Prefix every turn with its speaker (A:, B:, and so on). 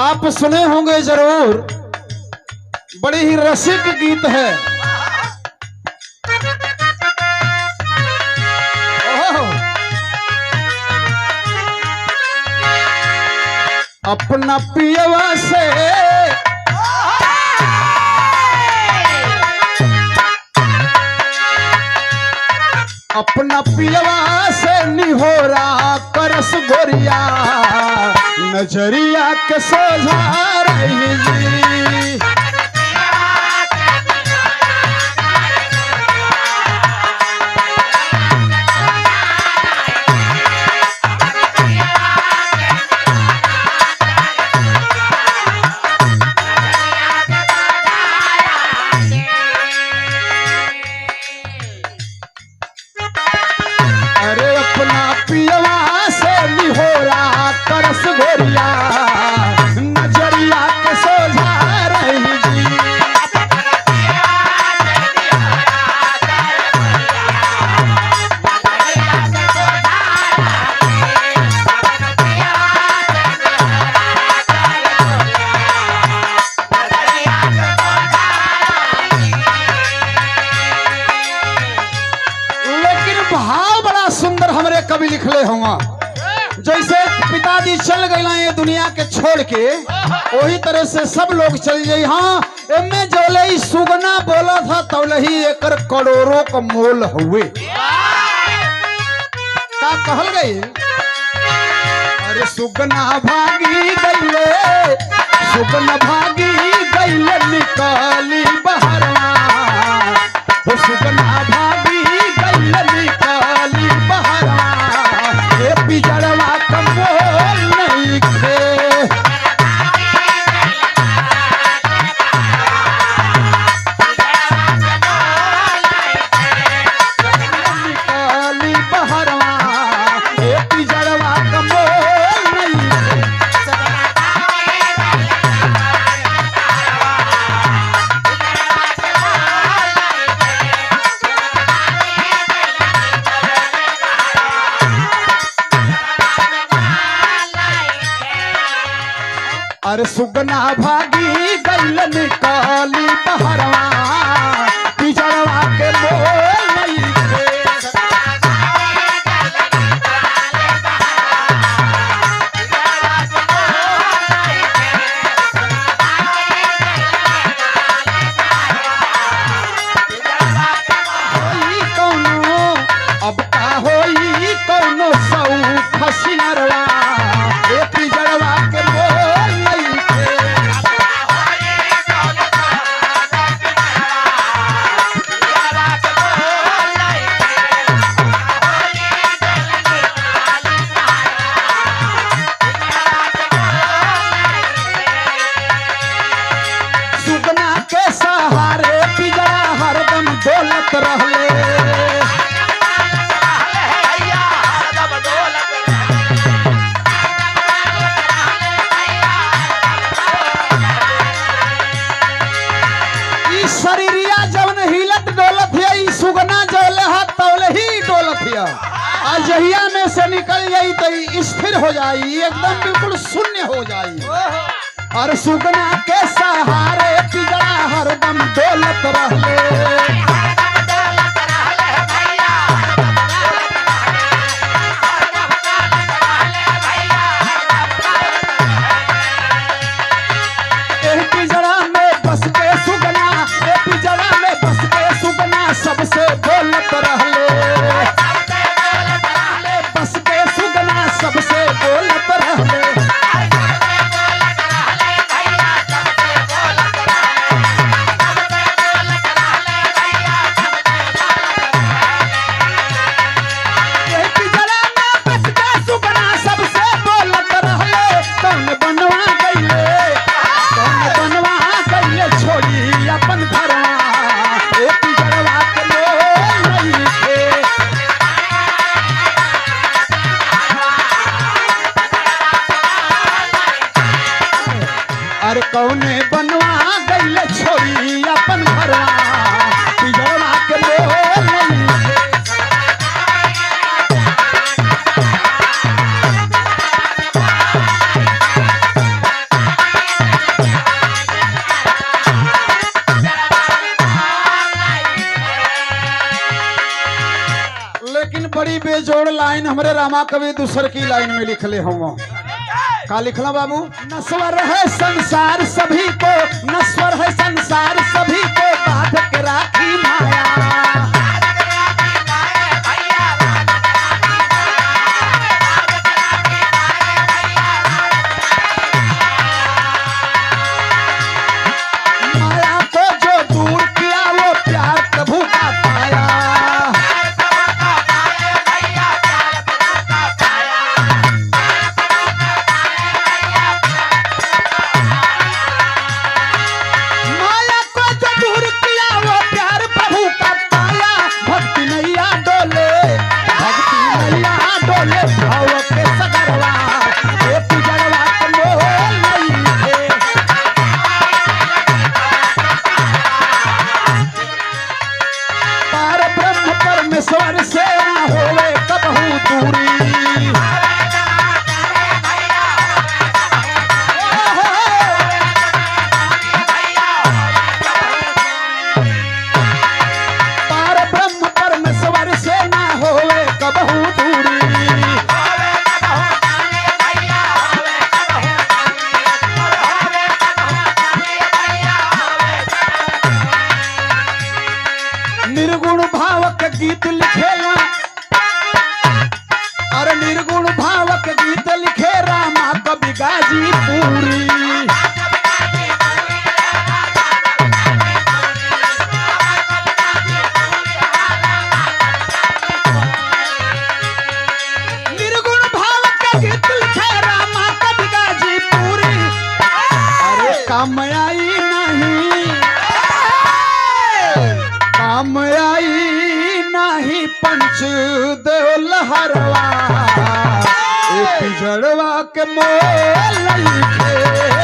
A: आप सुने होंगे जरूर, बड़ी ही रसिक गीत है। अपना पियवा से अपना पियवा से निहोरा करस गोरिया, नजरिया के सोझा रही जी। कभी लिखले होगा जैसे पिताजी चल गए ये दुनिया के छोड़ के, वही तरह से सब लोग चल जाये। हाँ, एमे जोले सुगना बोला था तौले ही एकर करोड़ों का मोल हुए। का कहल गई? अरे सुगना भागी गईले, सुगना भागी गईले निकाली बहरवा, वो सुगना भागी गईले निकाली बहरवा, पिजड़वा कमोल नहीं खे। निकाली बहरवा, पिजड़वा कमोल नहीं अरे सुगना भागी गईल निकाली बहरवा, पिजड़वा के मोल नहीं खे। कौनो अब का होई कौनो सौ खसिनरवा, पिजड़वा के मोल दौलत रहले। शरीरिया जवन हिलत डोलत है, सुगना जौले है तौले ही डोलत है। आज जहिया में से निकल जाई तो स्थिर हो जाई, एकदम बिल्कुल शून्य हो जाई। और सुगना के सहारे पिजड़ा हरदम दौलत रहले। सबसे बोलत रहले, बस के सुगना सबसे बोलत रहले। अरे कौने बनवा गईले छोड़ी अपन घरवा, पिजड़वा के मोल नहीं। लाइन हमरे रामा कवि दूसर की लाइन में लिखले हो। का लिखला बाबू? नश्वर है संसार सभी को, नश्वर है संसार सभी को, बांध के राखी माया। माया को जो दूर किया वो प्यार प्रभु का पाया। परमेश्वर से ना होवे कबहू दूरी। पार ब्रह्म परमेश्वर से ना होवे कबहू दूरी। निर्गुण भाव के गीत लिखेला, और निर्गुण भाव के गीत लिखे रामा कवि गाजीपुरी। निर्गुण भाव के गीत लिखे रामा कवि गाजीपुरी। अरे काम आई नहीं, काम आई नहीं पंच देव लहरवा, पिछड़वा के मोल लिखे।